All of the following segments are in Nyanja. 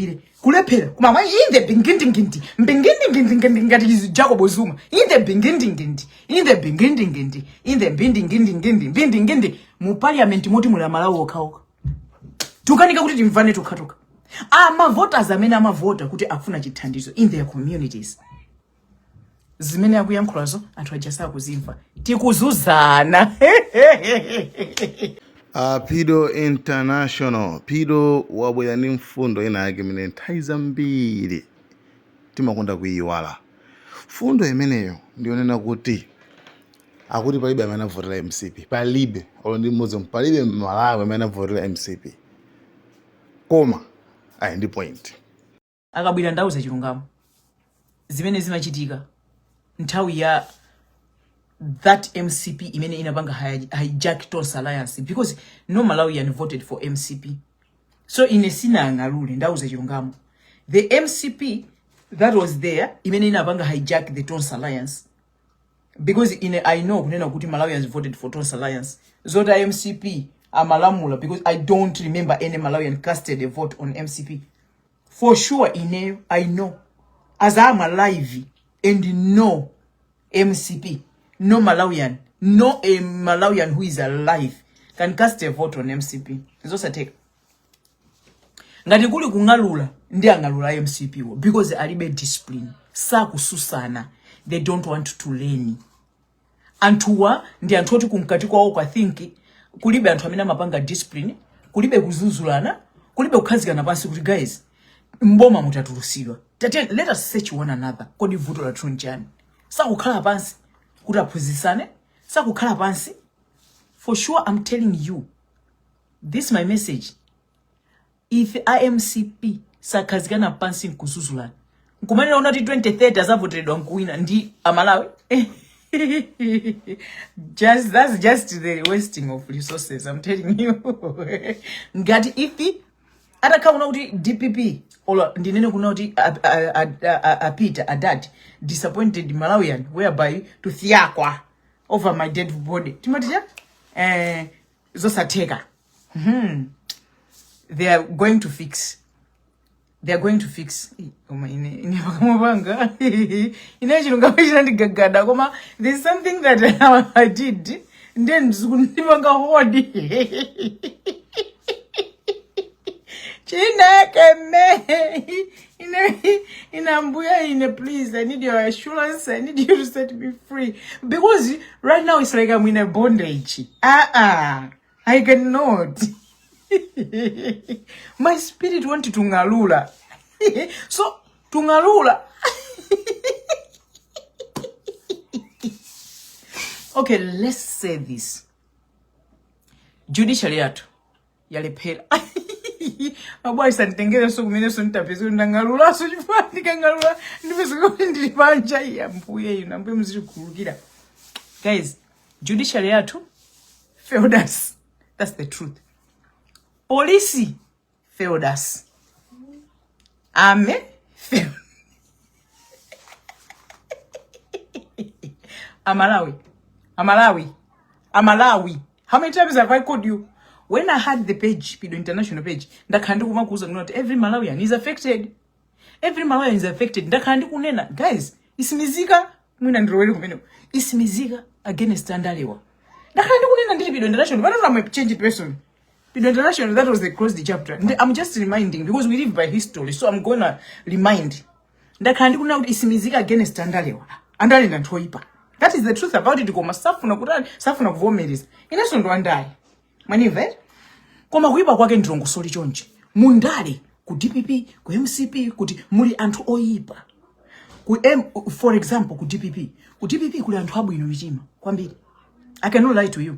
mukhulupire kulephera kuma mwa in the bingindingindi ngati Jacob Zuma in the bingindingindi mu parliament moti mula malawo okhaoka tukanika kuti timvane tukhatuka voters amene amavota kuti afuna chithandizo in their communities zimene akuyankhulazo anthu ajasa kuzimva tikuzuzana. Pido International Pido wabwera ndi mfundo ina yake imene nthawi zambiri timakonda kuyiwala. Fundo imeneyo ndionena kuti akuti palibe amene avotera MCP, palibe olo ndi mmodzi palibe Malawi amene avotera MCP, koma ayi ndi point akabwira ndauza chilungamo zimene zimachitika nthawi ya that MCP imene inapanga hijack Tonse Alliance, because no Malawian voted for MCP. So inesina angalule ndauza chilungamo the MCP that was there imene inapanga hijack the Tonse Alliance, because I know kunena kuti Malawians voted for Tonse Alliance zota MCP amalamula, because I don't remember any Malawian casted a vote on MCP for sure. I know as I'm alive and no MCP, no Malawian, no a Malawian who is alive can cast a vote on MCP. Zosateka ngati kuli kungalula ndi angalula MCP wo, because alibe discipline sakususana, they don't want to learn. Antuwa ndi anthu oti kumkati kwawo kwa think kulibe anthu amene amapanga discipline, kulibe kuzuzulana, kulibe kukhazikana pansi kuti guys mboma mutatulusidwa. Let us search one another. Kodi vuto la tunjani sakukhala pansi kuti aphunzitsane, sakukhala pansi. For sure I'm telling you this my message, if IMCP sakhazikana pansi nkuzuzulana nkumanena unati 2030 azavotedwa nkuwina ndi amalawi. That's just the wasting of resources, I'm telling you. Ngati ifi atakhauna kuti DPP ola ndinene kuna kuti Peter Haddad disappointed Malawian whereby to thiakwa over my dead body timatija zosatheka. They are going to fix makamabanga inachilungamishira ndigagada koma there's something that I did then zikundipanga hodi please, I need your assurance, I need you to set me free, because right now it's like I'm in a bondage. I cannot. My spirit wanted to ngalula. So tungalula. Okay, let's say this. Judiciary yatu yalepera. Mabwa sanitengeza so kumene so nitapezo ndangalula so chifani kangalula ndipezo kuti ndilipanja ya mpuye ina mpuye mziri kulukira. Guys, judiciary yatu failed us. That's the truth. Police failed us. Failed. Amalawi. How many times have I called you? When I had the page, Pido International page, ndakandi kumakuza not every Malawian is affected. Every Malawian is affected. Ndakandi kunena, guys, isimizika mwina ndroweli kumeno. Isimizika against Andalewa. Ndakandi kunena ndili Pido International. Why don't I change person? Pido International, that was the closed chapter. I'm just reminding because we live by history, so I'm gonna remind. Ndakandi kunena isimizika against Andalewa. Andale ndantoipa. That is the truth about it. Koma safuna kutani, safuna kuvomereza. Inaso ndo andale. Manive? Koma kuipa kwake ndrongo soli chonje. Mundale ku DPP, ku MCP, kuti muli anthu oyipa. For example, ku DPP kuli anthu abwino mitima kwambiri. I cannot lie to you.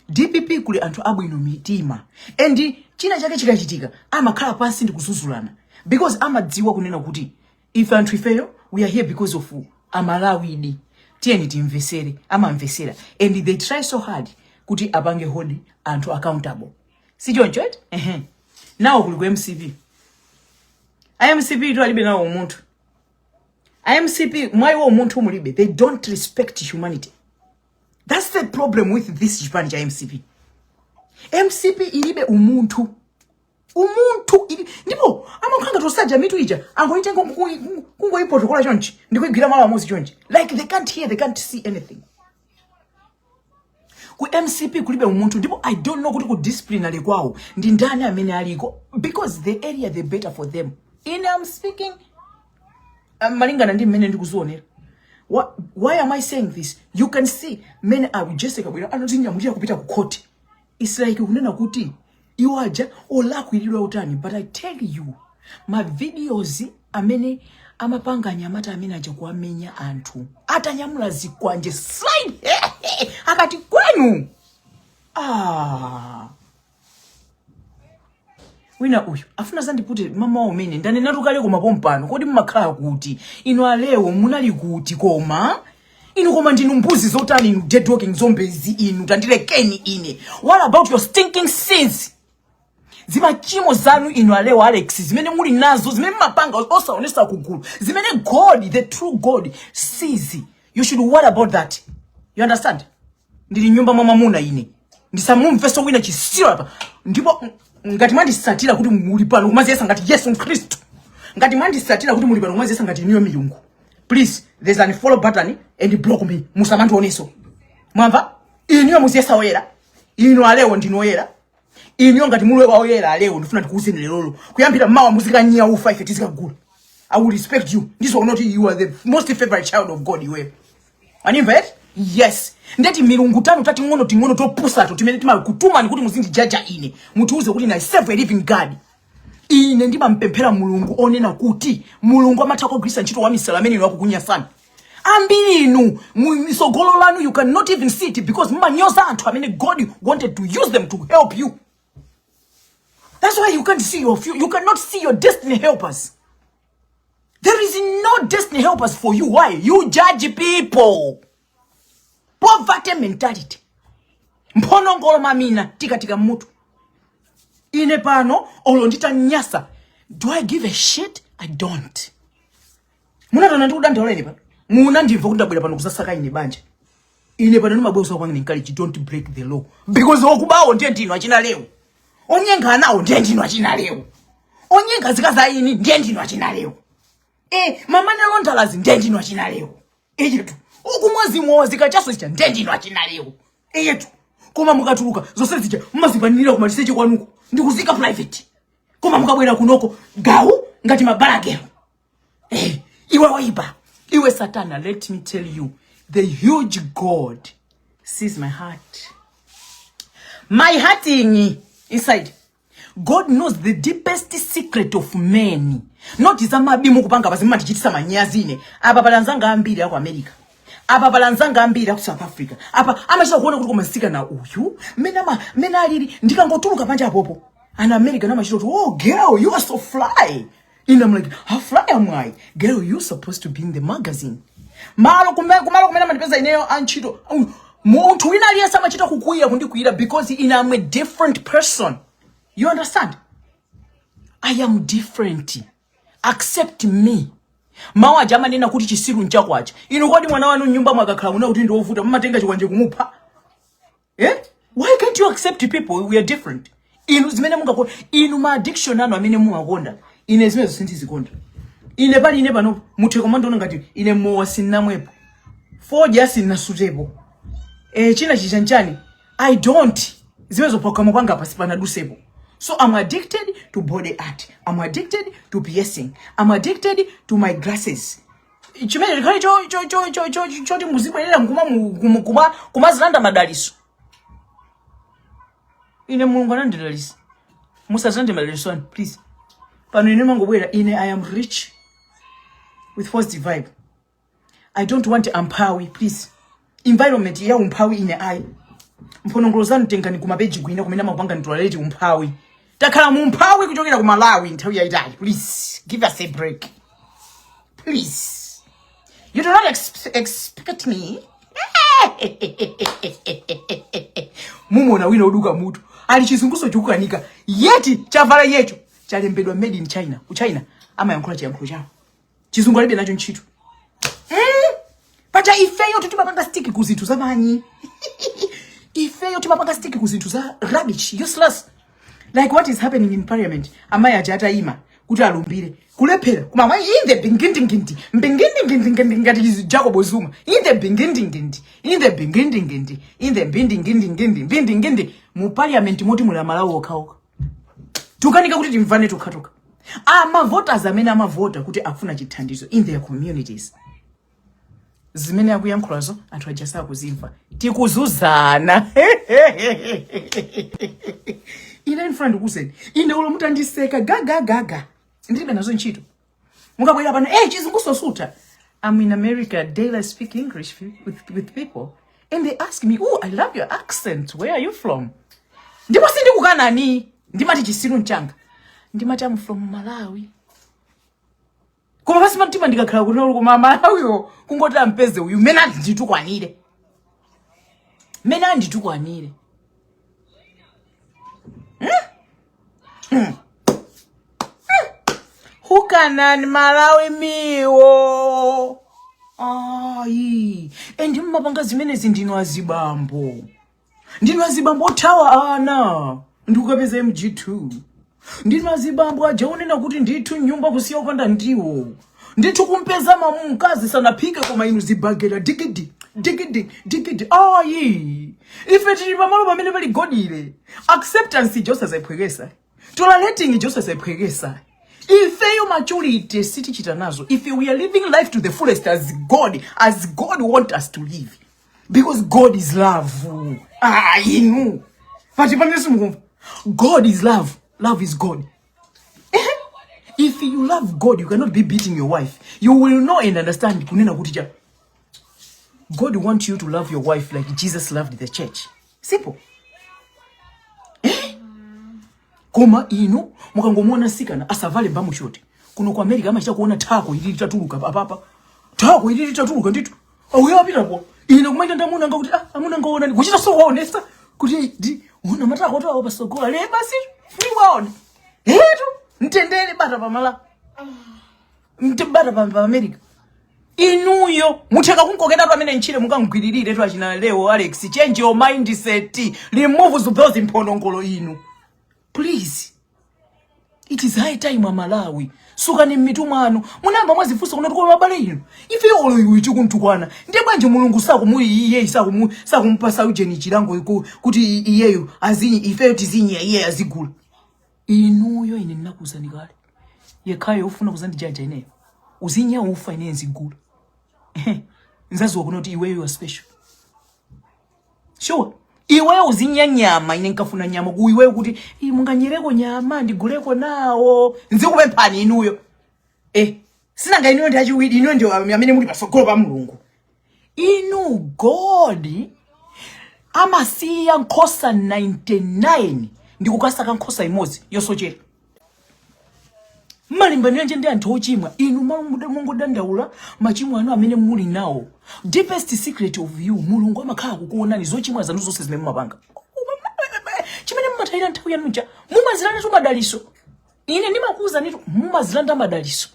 DPP kuli anthu abwino mitima. And china chake chikachitika amakhala pansi ndi kuzuzulana. Because amadziwa kunena kuti if anthu ifeyo we are here because of Amalawidi. Tieni timvesere, amamvesera. And they try so hard kuti abange hodi anthu accountable. Si jonjo et? Now kuli ku MCP. IMCP to alibe na umuntu. IMCP mwayo umuntu mulibe. They don't respect humanity. That's the problem with this Japan MCP. MCP ilibe umuntu. umuntu ndipo amakhanga tosaja mitu ija angoitenga kungoipotokola chonchi ndikuigira mala amosi chonchi like they can't hear, they can't see anything. Ku MCP kulibe umuntu ndipo I don't know kuti ku disciplinary kwawo ndi ndani amene aliko because the area the better for them. I'm speaking malingana ndi mmene ndikuzuonera. Why am I saying this? You can see men are Jessica bwino anotinyamulira kupita ku court. It's like unena kuti iwaja olakwilirwa utani, but I tell you my videos amene amapanga nyamata amene aja kuamenya anthu atanyamula zikwanje slide akati kwenu wina uyu afuna zandipute mama omene ndane natukale koma pompano kodi mmakhala kuti ino alewo munali kuti koma inu koma ndinu mbuzi zotani inu dead walking zombies inu tandilekeni ine. What about your stinking sins? Zima chimo zanu inu alewo Alex zimene muli nazo zimene mapanga osaonesa kugulu zimene God, the true God sees. You should worry about that. You understand? Ndili nyumba mama muna ine ndisamumveso wina chisiro hapa ndipo ngati mandisatira kuti muli pano kumaziyesa ngati Yesu Kristo, ngati mandisatira kuti muli pano kumaziyesa ngati niyo milungu, please there's an follow button and block me. Musamantu oneso mwamva iniyo muziyesa oyera ino alewo ndinoyera iniyo ngati mulwe wa oyera alewo ndifuna ndikuuzeni lero kuyambira mawa muzika nya u 5 tizikagula. I will respect you. This will not you are the most favorite child of God you have. Anivete? Yes. Ndeti milungu tano tati ngono tingono topusa to timene tima kutuma ni kuti muzindi jaja ine. Mutuuze kuti na serve a living God. Ine ndima mpempera mulungu onena kuti mulungu amatako grisa ntchito wa misalameni wako kunya sana. Ambiri inu misogolo lanu you cannot even see it because manyoza anthu amene God wanted to use them to help you. That's why you can't see your future. You cannot see your destiny helpers. There is no destiny helpers for you. Why? You judge people. Poverty mentality. Mpono ngolo mamina tika mutu. Ine pano olondita nyasa. Do I give a shit? I don't. Muna tona ndi kudanda olene pa. Muna ndimva kuti ndabwera pano kusasaka ine banja. Ine pano nimabweso kwangu encourage don't break the law because okubawo ndiye ndino achina lewo. Onyenga nawo ndiye ndino achina lewo. Onyenga zikaza ini ndiye ndino achina lewo. Mama nelondalazi ndiye ndino achina lewo. Yetu. Ukumwazi mwazi kachaso chicha ndiye ndino achina lewo. Yetu. Koma mukatuluka zose zicha mmazipanira kumaliseche kwanuko ndikuzika private. Koma mukabwera kunoko gawu ngati mabalagero. Iwe waiba. Iwe Satana, let me tell you, the huge God sees my heart. My heart inside. God knows the deepest secret of men. Not izamabimu kupanga bazima tichitisa manyazine. Apa balanzanga ambiri ya ku America. Apa balanzanga ambiri ya ku South Africa. Apa amachita kuona kuti kumasika na uyu. Mena aliri ndikangotuluka panja popo. Ana America na machita oh girl, you are so fly. And I'm like, how fly am I? Girl, you're supposed to be in the magazine. Malo kumena mandipeza ineyo anchito. Muntu wina aliyesa machita kukuira kundi kuira because I'm a different person. You understand? I am different. Accept me. Mawa jama nena kuti chisiru nchako acha. Inu kodi mwana wanu nyumba mwakakhala una kuti ndovuta mmatenga chikwanje kumupha. Why can't you accept people? We are different. Inu zimene mungako inu ma addiction anu amene muwakonda. Ine zimene zosinti zikonda. Ine pali ine pano mutheko mandono ngati ine mowa sinamwepo. Foja sinasutepo. China chichanchani. I don't. Zimezo pokamo kwanga pasipana dusepo. So I'm addicted to body art. I'm addicted to piercing. I'm addicted to my glasses. Chimene khali cho muzibwelera kumazilanda madaliso. Ine mulungu anandidalisa. Musazande madaliso please. Pano ine mangobwera ine I am rich with positive vibe. I don't want umpawi please. Environment ya umpawi ine I. Mponongolo zanu tengani kumabeji gwina kumena mapanga nitolaleji umpawi. Takhala mumpawi kuchokera ku Malawi nthawi yaitali. Please give us a break. Please. You do not expect me. Mumona wina oduka mutu. Ali chizunguso chukukanika. Yeti chavala yecho. Chalembedwa made in China. Uchina ama yankula chayankulu chao. Chizungu alibe nacho nchito. Pacha ifeyo tutipapanga stick kuzintu zamanyi. Ifeyo tutipapanga stick kuzintu za rubbish, useless. Like what is happening in parliament? Amaya jata ima. Kuti alumbire. Kulepera. Kuma in the bingindingindi. Bingindingindi ngati Jacob Zuma. In the bingindingindi. In the bingindingindi. In the bingindingindi. Mu parliament moti mula malawo okaoka. Tukanika kuti timvane tukatoka. Ama voters amene amavota kuti akufuna chithandizo in their communities. Zimene akuyankhulazo anthu ajasa kuzimva. Tikuzuzana. Ine in front kuseni. Ine ulo mutandiseka gaga. Ndilibe nazo ntchito. Mukabwera pano chizungu sosuta. I'm in America, daily I speak English with people and they ask me, "Oh, I love your accent. Where are you from?" Ndipo sindikukanani. Ndimati chisiru nchanga. Ndimati I'm from Malawi. Koma basi mtima ndikakhala kuno kuma Malawiyo kungoti ampeze uyu mena nditukwanire. Mena nditukwanire. Hukanani Malawi miwo. Ai. Endi mmapanga zimene zindino azibambo. Ndino azibambo tawa ana. Ndikukapeza MG2. Ndino azibambo ajaonena kuti ndithu nyumba kusiya upanda ndiwo. Ndithu kumpeza mkazi sana pika koma inu zibagera digidi. Ai. Ife tili pamalo pamene pali godile. Acceptance just as ayiphwekesa. Tolerating just as ayiphwekesa. If you maturity city chitanazo, if we are living life to the fullest as God wants us to live, because God is love. You know. God is love. Love is God. If you love God, you cannot be beating your wife. You will know and understand. God wants you to love your wife like Jesus loved the church. Simple. Koma ino mukangomona sikana asavale mbamu shote kuno kwa America amacha kuona tako ili litatuluka papa tako ili litatuluka nditu auyo apita po ino kumaita ndamuna ngakuti amuna ngaona ndi kuchita so honest kuti di una matako to apo pasogola le basi free waone etu ntendele bata pamala ntibata pa America inuyo mutheka kunkoketa to amene nchire mukangwiririre to achina Leo Alex change your mindset remove those imphonongolo inu. Please. It is high time Malawi. Sukani mitumano. Munamba mwazifusa kunatu kwa mabale ino. Ife olo yuichu kuntukwana. Ndebanje mulungu saku muli iye saku mpasa ujeni chilango kuti iyeyo azinyi ife tizinyi iye azigula. Inuyo ine nnakuza nikale. Yekayo ufuna kuzandi jaja ineyo. Uzinya ufa ine nzigula. Nzazi wakunoti iweyo are special. Sure. Iwe uzinya nyama ine nkafuna nyama kuiwe kuti munganyereko nyama ndiguleko nawo nzikupe mphani inuyo sinanga inuyo ndi achiwidi inuyo ndio amene muli pasogolo pa mulungu inu God amasiya nkhosa 99 ndikukasaka nkhosa imodzi yosochera malimbano nje ndi anthu ochimwa inu mulungu dandaula machimwa anu amene muli nawo deepest secret of you mulungu amakhala kukuonani zochimwa zanu zonse zimene mumapanga chimene mumatayira nthawi yanu nja mumazilanda tu madaliso ine ndimakuza nitu mumazilanda madaliso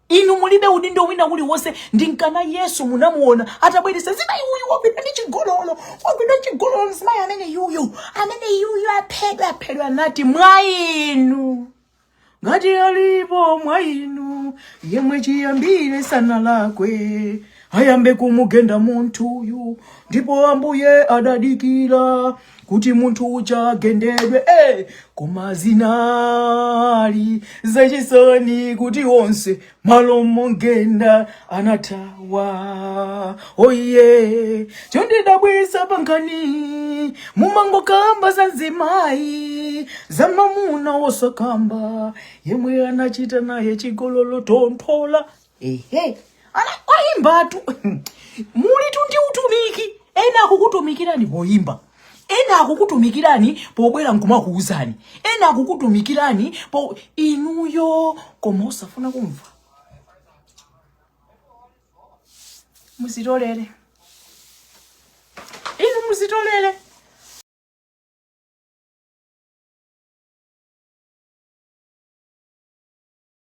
inu mulibe udindo wina uli wonse ndinkana Yesu munamuona atabweresa zina uyu wapita ndi chigololo zimayi amene yuyu aphedwa nati mwainu ngati alipo mwainu yemwe chiyambire sana lakwe ayambe kumugenda munthu uyu ndipo Ambuye adadikira kuti munthu uja agendedwe koma zinali zachisoni kuti onse malo mongenda anatawa oye chondidabwisa pankani mumangokamba za nzimayi za mamuna wosakamba yemwe anachita naye chigololo tonthola anayimbatu muli tundi utumiki ena akukutumikirani poyimba ena akukutumikirani pobwera nkumakuuzani ena akukutumikirani po inuyo koma usafuna kumva musitolere inu musitolere